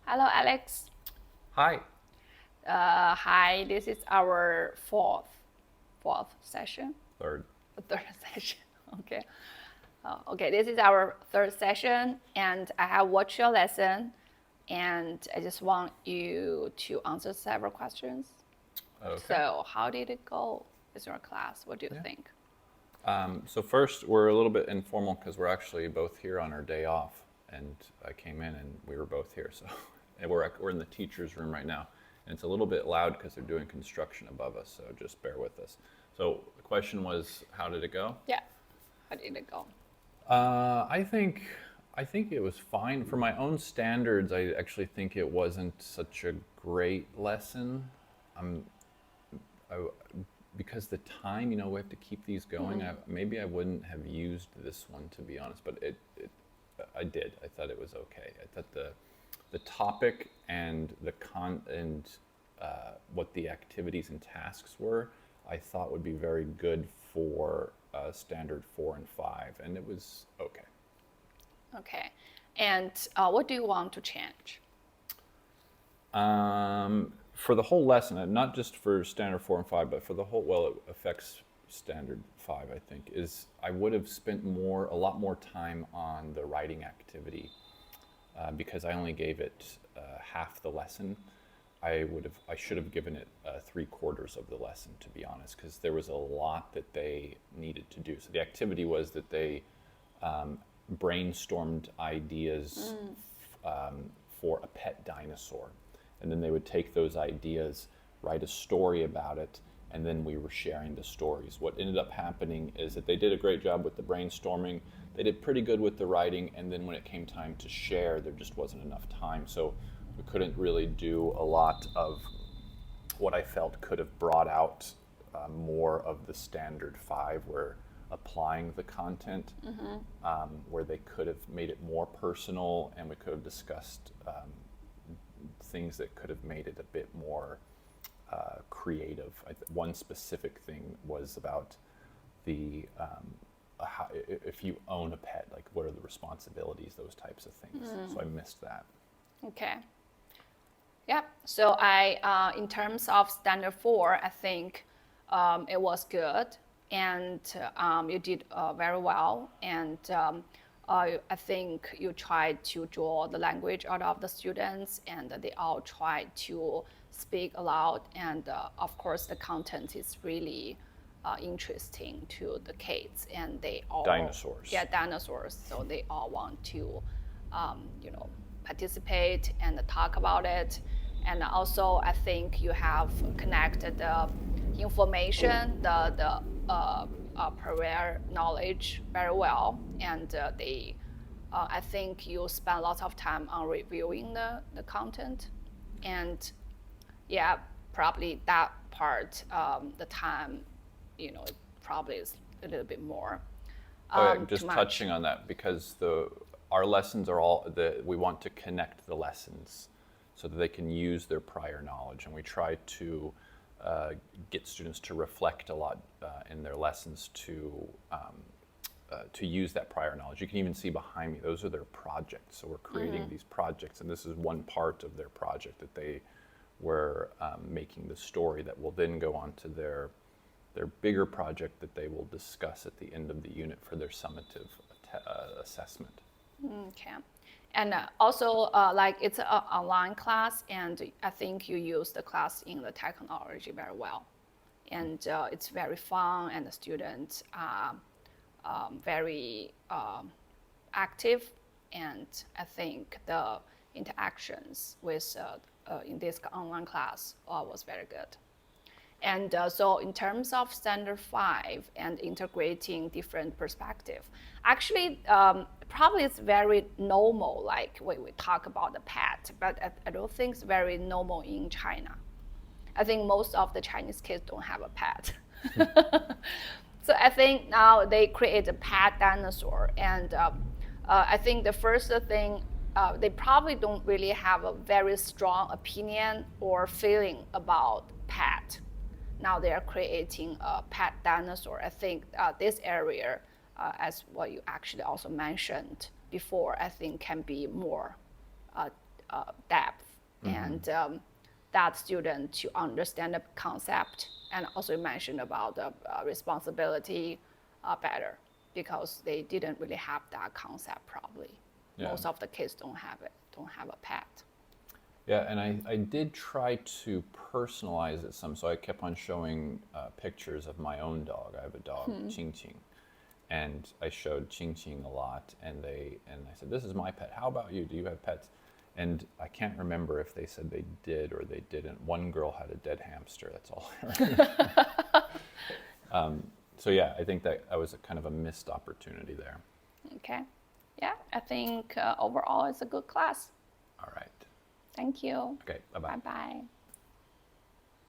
Hello, Alex. Hi. Hi, this is our fourth session, Third. third session. Okay. Okay, this is our third session, and I have watched your lesson, and I just want you to answer several questions. Okay. So, how did it go with your class? What do you Yeah. think? So first, we're a little bit informal because we're actually both here on our day off, and I came in and we were both here. So, and we're in the teachers' room right now, and it's a little bit loud because they're doing construction above us. So just bear with us. So the question was, how did it go? Yeah, how did it go? I think it was fine for my own standards. I actually think it wasn't such a great lesson. I, because the time, we have to keep these going. Maybe I wouldn't have used this one to be honest, but I did. I thought it was okay. I thought the topic and what the activities and tasks were, I thought would be very good for standard 4 and 5, and it was okay. Okay, and what do you want to change? For the whole lesson, not just for standard 4 and 5, but for the whole, well, it affects standard 5, I think, is I would have spent a lot more time on the writing activity because I only gave it half the lesson. I should have given it 3/4 of the lesson, to be honest, because there was a lot that they needed to do. So the activity was that they brainstormed ideas for a pet dinosaur. And then they would take those ideas, write a story about it, and then we were sharing the stories. What ended up happening is that they did a great job with the brainstorming, they did pretty good with the writing, and then when it came time to share, there just wasn't enough time. So we couldn't really do a lot of what I felt could have brought out more of the standard 5, where applying the content, where they could have made it more personal, and we could have discussed things that could have made it a bit more creative. One specific thing was about if you own a pet, like what are the responsibilities, those types of things. So I missed that. Okay. Yeah. So in terms of standard 4, I think it was good, and you did very well. And I think you tried to draw the language out of the students, and they all tried to speak aloud. And of course, the content is really interesting to the kids, and they all Dinosaurs. Yeah, dinosaurs. So they all want to, participate and talk about it. And also, I think you have connected the information, the prior knowledge very well, and I think you spend lots of time on reviewing the content, and yeah, probably that part, the time, it probably is a little bit more. Just touching on that, because our lessons are we want to connect the lessons so that they can use their prior knowledge, and we try to get students to reflect a lot in their lessons to use that prior knowledge. You can even see behind me, those are their projects. So we're creating these projects, and this is one part of their project that they were making the story that will then go on to their bigger project that they will discuss at the end of the unit for their summative assessment. Okay. And also, like it's an online class, and I think you use the class in the technology very well. And it's very fun, and the students are very active. And I think the interactions with in this online class was very good. And so in terms of standard 5 and integrating different perspective, actually, probably it's very normal, like when we talk about the pet, but I don't think it's very normal in China. I think most of the Chinese kids don't have a pet. So I think now they create a pet dinosaur, and I think the first thing, they probably don't really have a very strong opinion or feeling about pet. Now they are creating a pet dinosaur. I think this area, as what you actually also mentioned before, I think can be more depth and that student to understand the concept, and also you mentioned about the responsibility better, because they didn't really have that concept probably. Yeah. Most of the kids don't have a pet. Yeah, and I did try to personalize it some, so I kept on showing pictures of my own dog. I have a dog, Qing Qing, and I showed Qing Qing a lot, and I said, "This is my pet. How about you? Do you have pets?" And I can't remember if they said they did or they didn't. One girl had a dead hamster. That's all I remember. So yeah, I think that was a kind of a missed opportunity there. Okay. Yeah, I think overall it's a good class. All right. Thank you. Okay. Bye bye. Bye bye.